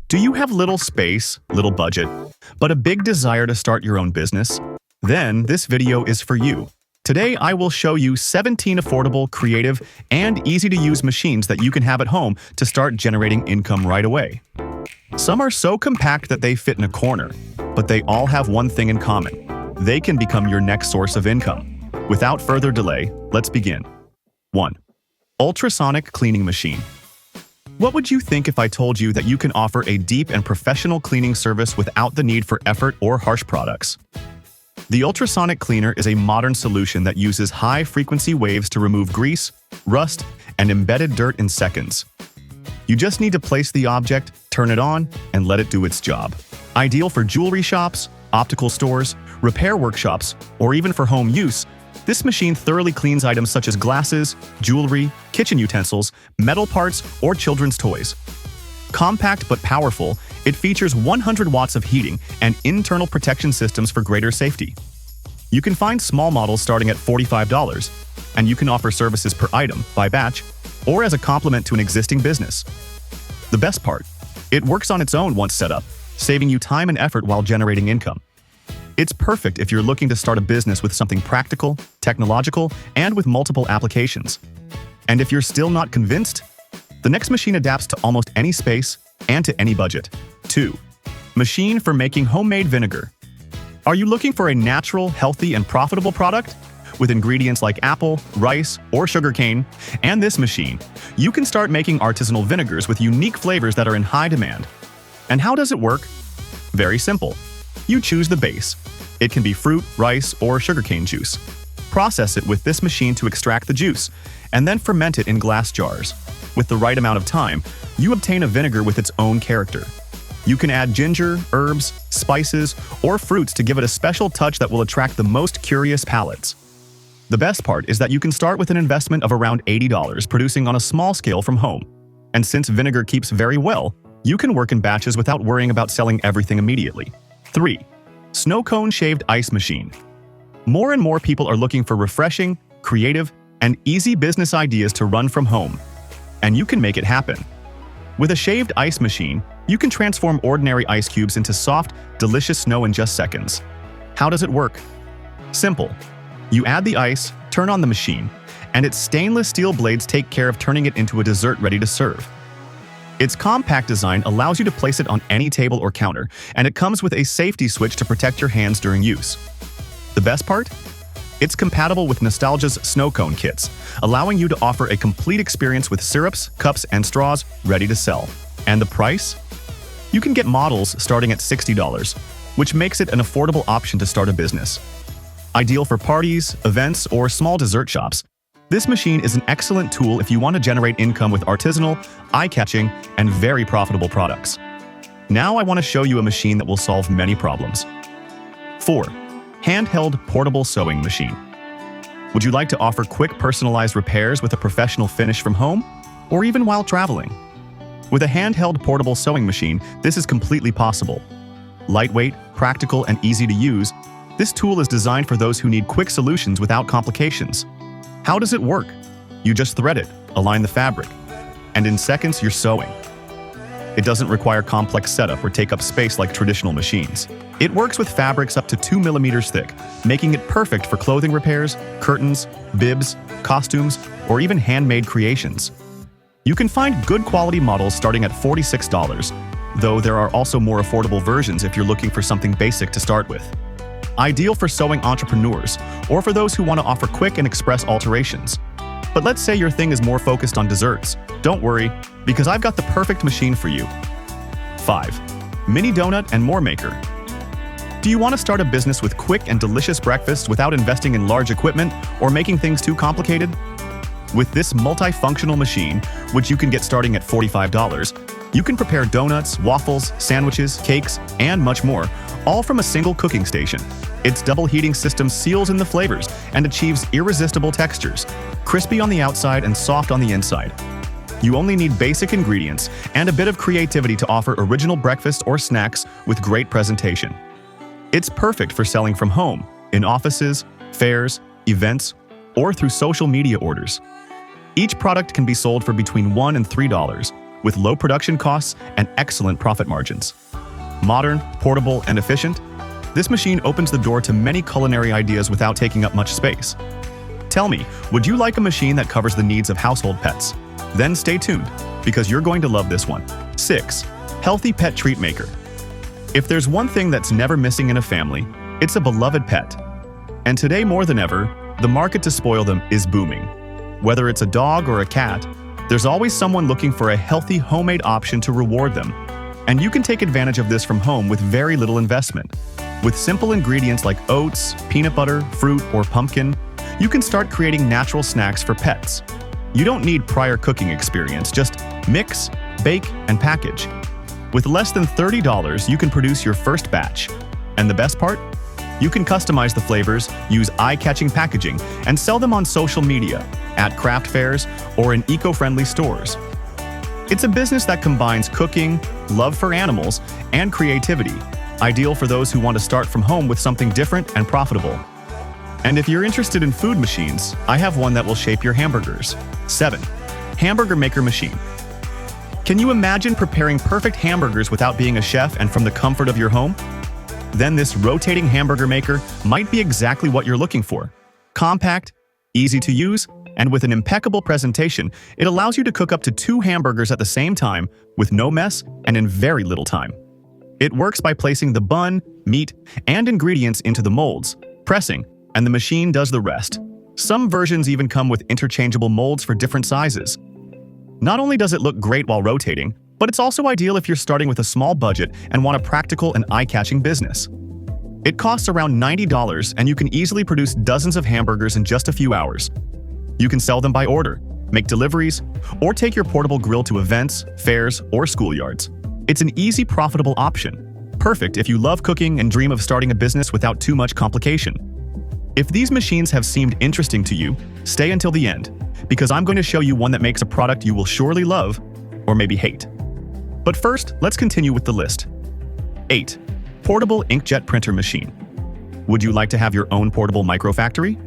Do you have little space, little budget, but a big desire to start your own business? Then this video is for you. Today I will show you 17 affordable, creative, and easy-to-use machines that you can have at home to start generating income right away. Some are so compact that they fit in a corner, but they all have one thing in common. They can become your next source of income. Without further delay, let's begin. 1. Ultrasonic Cleaning Machine. What would you think if I told you that you can offer a deep and professional cleaning service without the need for effort or harsh products? The ultrasonic cleaner is a modern solution that uses high-frequency waves to remove grease, rust, and embedded dirt in seconds. You just need to place the object, turn it on, and let it do its job. Ideal for jewelry shops, optical stores, repair workshops, or even for home use, this machine thoroughly cleans items such as glasses, jewelry, kitchen utensils, metal parts, or children's toys. Compact but powerful, it features 100 watts of heating and internal protection systems for greater safety. You can find small models starting at $45, and you can offer services per item, by batch, or as a complement to an existing business. The best part, it works on its own once set up, saving you time and effort while generating income. It's perfect if you're looking to start a business with something practical, technological, and with multiple applications. And if you're still not convinced, the next machine adapts to almost any space and to any budget. 2. Machine for making homemade vinegar. Are you looking for a natural, healthy, and profitable product? With ingredients like apple, rice, or sugarcane, and this machine, you can start making artisanal vinegars with unique flavors that are in high demand. And how does it work? Very simple. You choose the base. It can be fruit, rice, or sugarcane juice. Process it with this machine to extract the juice, and then ferment it in glass jars. With the right amount of time, you obtain a vinegar with its own character. You can add ginger, herbs, spices, or fruits to give it a special touch that will attract the most curious palates. The best part is that you can start with an investment of around $80 producing on a small scale from home. And since vinegar keeps very well, you can work in batches without worrying about selling everything immediately. 3. Snow Cone Shaved Ice Machine. More and more people are looking for refreshing, creative, and easy business ideas to run from home. And you can make it happen. With a shaved ice machine, you can transform ordinary ice cubes into soft, delicious snow in just seconds. How does it work? Simple. You add the ice, turn on the machine, and its stainless steel blades take care of turning it into a dessert ready to serve. Its compact design allows you to place it on any table or counter, and it comes with a safety switch to protect your hands during use. The best part? It's compatible with Nostalgia's snow cone kits, allowing you to offer a complete experience with syrups, cups, and straws ready to sell. And the price? You can get models starting at $60, which makes it an affordable option to start a business. Ideal for parties, events, or small dessert shops, this machine is an excellent tool if you want to generate income with artisanal, eye-catching, and very profitable products. Now I want to show you a machine that will solve many problems. 4. Handheld Portable Sewing Machine. Would you like to offer quick personalized repairs with a professional finish from home, or even while traveling? With a handheld portable sewing machine, this is completely possible. Lightweight, practical, and easy to use, this tool is designed for those who need quick solutions without complications. How does it work? You just thread it, align the fabric, and in seconds you're sewing. It doesn't require complex setup or take up space like traditional machines. It works with fabrics up to 2 millimeters thick, making it perfect for clothing repairs, curtains, bibs, costumes, or even handmade creations. You can find good quality models starting at $46, though there are also more affordable versions if you're looking for something basic to start with. Ideal for sewing entrepreneurs, or for those who want to offer quick and express alterations. But let's say your thing is more focused on desserts. Don't worry, because I've got the perfect machine for you. 5. Mini Donut and More Maker. Do you want to start a business with quick and delicious breakfasts without investing in large equipment or making things too complicated? With this multifunctional machine, which you can get starting at $45, you can prepare donuts, waffles, sandwiches, cakes, and much more, all from a single cooking station. Its double heating system seals in the flavors and achieves irresistible textures, crispy on the outside and soft on the inside. You only need basic ingredients and a bit of creativity to offer original breakfast or snacks with great presentation. It's perfect for selling from home, in offices, fairs, events, or through social media orders. Each product can be sold for between $1 and $3, with low production costs and excellent profit margins. Modern, portable, and efficient, this machine opens the door to many culinary ideas without taking up much space. Tell me, would you like a machine that covers the needs of household pets? Then stay tuned, because you're going to love this one. 6. Healthy pet treat maker. If there's one thing that's never missing in a family, it's a beloved pet. And today more than ever, the market to spoil them is booming. Whether it's a dog or a cat, there's always someone looking for a healthy homemade option to reward them. And you can take advantage of this from home with very little investment. With simple ingredients like oats, peanut butter, fruit, or pumpkin, you can start creating natural snacks for pets. You don't need prior cooking experience, just mix, bake, and package. With less than $30, you can produce your first batch. And the best part? You can customize the flavors, use eye-catching packaging, and sell them on social media, at craft fairs, or in eco-friendly stores. It's a business that combines cooking, love for animals, and creativity, ideal for those who want to start from home with something different and profitable. And if you're interested in food machines, I have one that will shape your hamburgers. 7. Hamburger maker machine. Can you imagine preparing perfect hamburgers without being a chef and from the comfort of your home? Then this rotating hamburger maker might be exactly what you're looking for. Compact, easy to use, and with an impeccable presentation, it allows you to cook up to 2 hamburgers at the same time with no mess and in very little time. It works by placing the bun, meat, and ingredients into the molds, pressing, and the machine does the rest. Some versions even come with interchangeable molds for different sizes. Not only does it look great while rotating, but it's also ideal if you're starting with a small budget and want a practical and eye-catching business. It costs around $90 and you can easily produce dozens of hamburgers in just a few hours. You can sell them by order, make deliveries, or take your portable grill to events, fairs, or schoolyards. It's an easy, profitable option. Perfect if you love cooking and dream of starting a business without too much complication. If these machines have seemed interesting to you, stay until the end, because I'm going to show you one that makes a product you will surely love, or maybe hate. But first, let's continue with the list. 8. Portable inkjet printer machine. Would you like to have your own portable microfactory?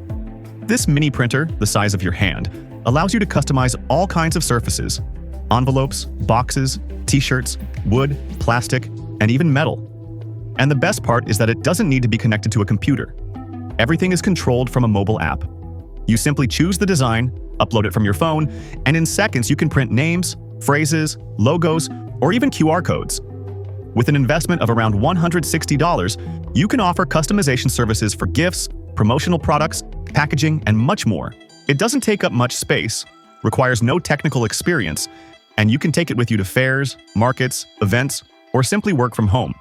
This mini printer, the size of your hand, allows you to customize all kinds of surfaces: envelopes, boxes, t-shirts, wood, plastic, and even metal. And the best part is that it doesn't need to be connected to a computer. Everything is controlled from a mobile app. You simply choose the design, upload it from your phone, and in seconds you can print names, phrases, logos, or even QR codes. With an investment of around $160, you can offer customization services for gifts, promotional products, packaging, and much more. It doesn't take up much space, requires no technical experience, and you can take it with you to fairs, markets, events, or simply work from home.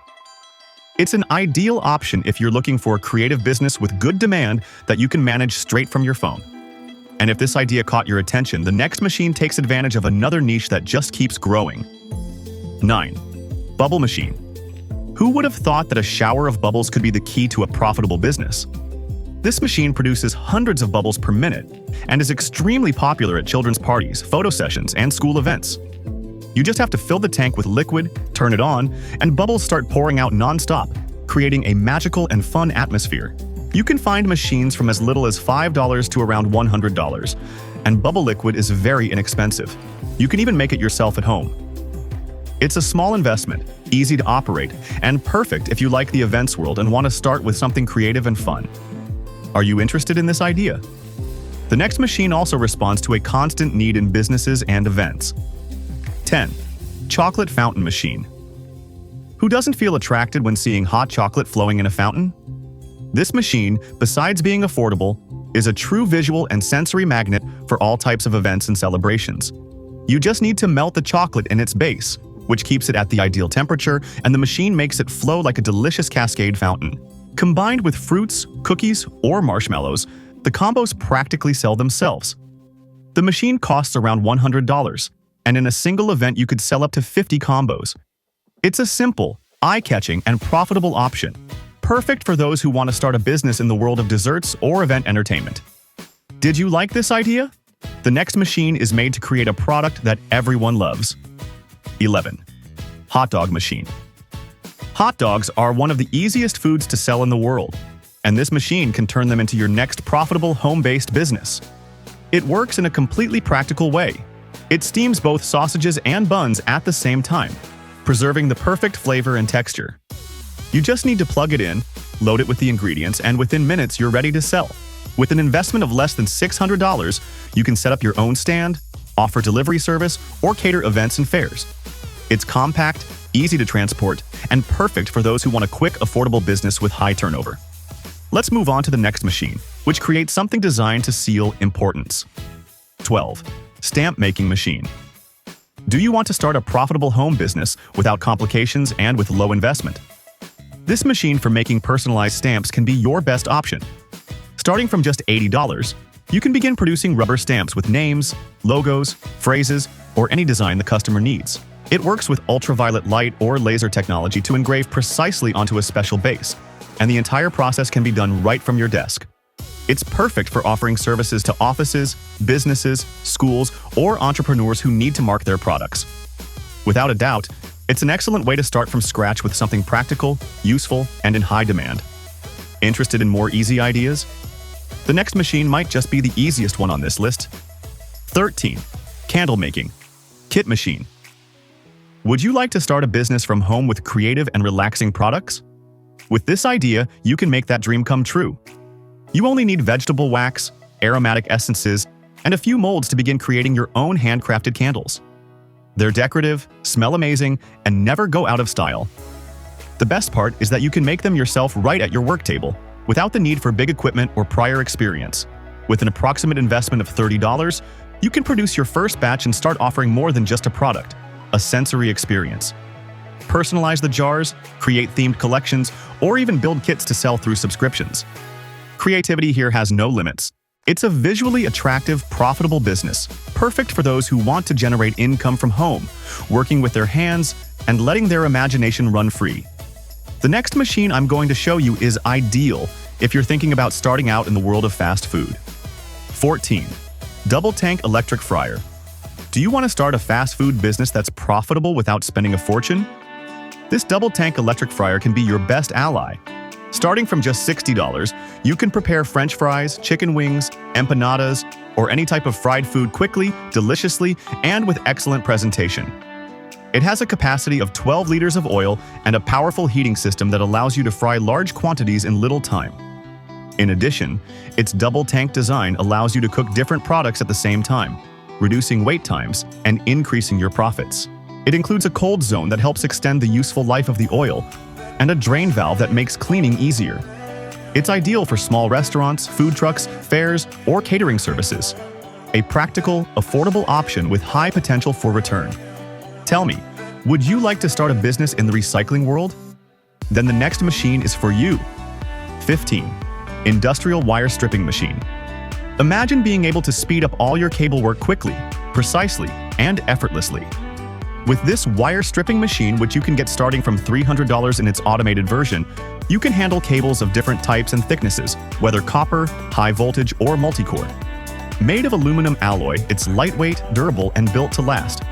It's an ideal option if you're looking for a creative business with good demand that you can manage straight from your phone. And if this idea caught your attention, the next machine takes advantage of another niche that just keeps growing. 9. Bubble machine. Who would have thought that a shower of bubbles could be the key to a profitable business? This machine produces hundreds of bubbles per minute and is extremely popular at children's parties, photo sessions, and school events. You just have to fill the tank with liquid, turn it on, and bubbles start pouring out non-stop, creating a magical and fun atmosphere. You can find machines from as little as $5 to around $100, and bubble liquid is very inexpensive. You can even make it yourself at home. It's a small investment, easy to operate, and perfect if you like the events world and want to start with something creative and fun. Are you interested in this idea? The next machine also responds to a constant need in businesses and events. 10. Chocolate fountain machine. Who doesn't feel attracted when seeing hot chocolate flowing in a fountain? This machine, besides being affordable, is a true visual and sensory magnet for all types of events and celebrations. You just need to melt the chocolate in its base, which keeps it at the ideal temperature, and the machine makes it flow like a delicious cascade fountain. Combined with fruits, cookies, or marshmallows, the combos practically sell themselves. The machine costs around $100, and in a single event you could sell up to 50 combos. It's a simple, eye-catching, and profitable option, perfect for those who want to start a business in the world of desserts or event entertainment. Did you like this idea? The next machine is made to create a product that everyone loves. 11. Hot dog machine. Hot dogs are one of the easiest foods to sell in the world, and this machine can turn them into your next profitable home-based business. It works in a completely practical way. It steams both sausages and buns at the same time, preserving the perfect flavor and texture. You just need to plug it in, load it with the ingredients, and within minutes you're ready to sell. With an investment of less than $600, you can set up your own stand, offer delivery service, or cater events and fairs. It's compact, easy to transport, and perfect for those who want a quick, affordable business with high turnover. Let's move on to the next machine, which creates something designed to seal importance. 12. Stamp making machine. Do you want to start a profitable home business without complications and with low investment? This machine for making personalized stamps can be your best option. Starting from just $80, you can begin producing rubber stamps with names, logos, phrases, or any design the customer needs. It works with ultraviolet light or laser technology to engrave precisely onto a special base, and the entire process can be done right from your desk. It's perfect for offering services to offices, businesses, schools, or entrepreneurs who need to mark their products. Without a doubt, it's an excellent way to start from scratch with something practical, useful, and in high demand. Interested in more easy ideas? The next machine might just be the easiest one on this list. 13. Candle making. Kit machine. Would you like to start a business from home with creative and relaxing products? With this idea, you can make that dream come true. You only need vegetable wax, aromatic essences, and a few molds to begin creating your own handcrafted candles. They're decorative, smell amazing, and never go out of style. The best part is that you can make them yourself right at your work table, without the need for big equipment or prior experience. With an approximate investment of $30, you can produce your first batch and start offering more than just a product, a sensory experience. Personalize the jars, create themed collections, or even build kits to sell through subscriptions. Creativity here has no limits. It's a visually attractive, profitable business, perfect for those who want to generate income from home, working with their hands, and letting their imagination run free. The next machine I'm going to show you is ideal if you're thinking about starting out in the world of fast food. 14. Double tank electric fryer. Do you want to start a fast food business that's profitable without spending a fortune? This double tank electric fryer can be your best ally. Starting from just $60, you can prepare French fries, chicken wings, empanadas, or any type of fried food quickly, deliciously, and with excellent presentation. It has a capacity of 12 liters of oil and a powerful heating system that allows you to fry large quantities in little time. In addition, its double tank design allows you to cook different products at the same time, reducing wait times and increasing your profits. It includes a cold zone that helps extend the useful life of the oil, and a drain valve that makes cleaning easier. It's ideal for small restaurants, food trucks, fairs, or catering services. A practical, affordable option with high potential for return. Tell me, would you like to start a business in the recycling world? Then the next machine is for you. 15. Industrial wire stripping machine. Imagine being able to speed up all your cable work quickly, precisely, and effortlessly. With this wire stripping machine, which you can get starting from $300 in its automated version, you can handle cables of different types and thicknesses, whether copper, high voltage, or multi-core. Made of aluminum alloy, it's lightweight, durable, and built to last.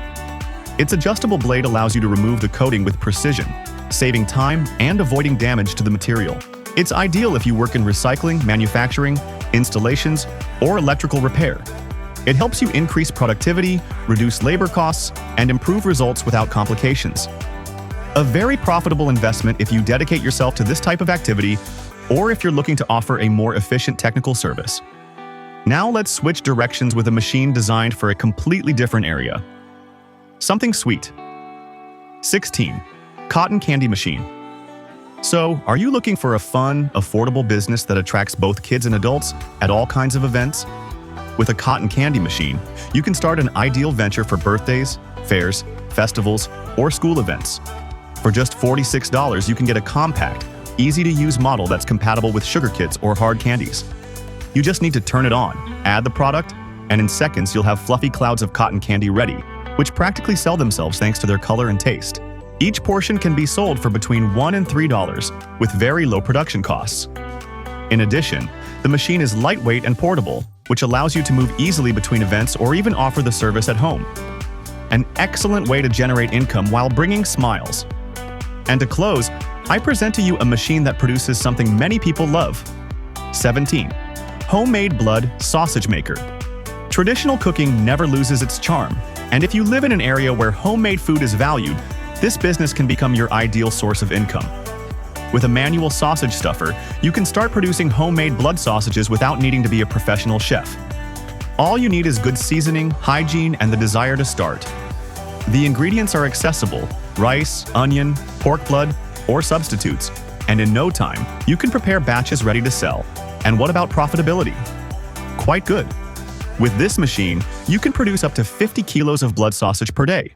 Its adjustable blade allows you to remove the coating with precision, saving time and avoiding damage to the material. It's ideal if you work in recycling, manufacturing, installations, or electrical repair. It helps you increase productivity, reduce labor costs, and improve results without complications. A very profitable investment if you dedicate yourself to this type of activity or if you're looking to offer a more efficient technical service. Now let's switch directions with a machine designed for a completely different area. Something sweet. 16. Cotton candy machine. So, are you looking for a fun, affordable business that attracts both kids and adults at all kinds of events? With a cotton candy machine, you can start an ideal venture for birthdays, fairs, festivals, or school events. For just $46, you can get a compact, easy-to-use model that's compatible with sugar kits or hard candies. You just need to turn it on, add the product, and in seconds you'll have fluffy clouds of cotton candy ready, which practically sell themselves thanks to their color and taste. Each portion can be sold for between $1 and $3, with very low production costs. In addition, the machine is lightweight and portable, which allows you to move easily between events or even offer the service at home. An excellent way to generate income while bringing smiles. And to close, I present to you a machine that produces something many people love. 17. Homemade blood sausage maker. Traditional cooking never loses its charm, and if you live in an area where homemade food is valued, this business can become your ideal source of income. With a manual sausage stuffer, you can start producing homemade blood sausages without needing to be a professional chef. All you need is good seasoning, hygiene, and the desire to start. The ingredients are accessible: rice, onion, pork blood, or substitutes, and in no time, you can prepare batches ready to sell. And what about profitability? Quite good. With this machine, you can produce up to 50 kilos of blood sausage per day.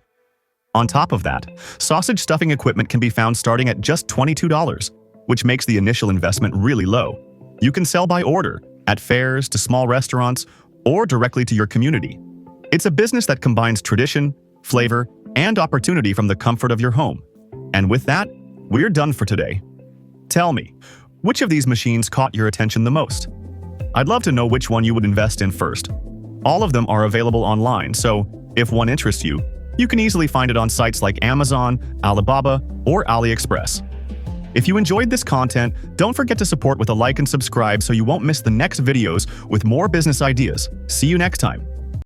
On top of that, sausage stuffing equipment can be found starting at just $22, which makes the initial investment really low. You can sell by order, at fairs, to small restaurants, or directly to your community. It's a business that combines tradition, flavor, and opportunity from the comfort of your home. And with that, we're done for today. Tell me, which of these machines caught your attention the most? I'd love to know which one you would invest in first. All of them are available online, so if one interests you, you can easily find it on sites like Amazon, Alibaba, or AliExpress. If you enjoyed this content, don't forget to support with a like and subscribe so you won't miss the next videos with more business ideas. See you next time.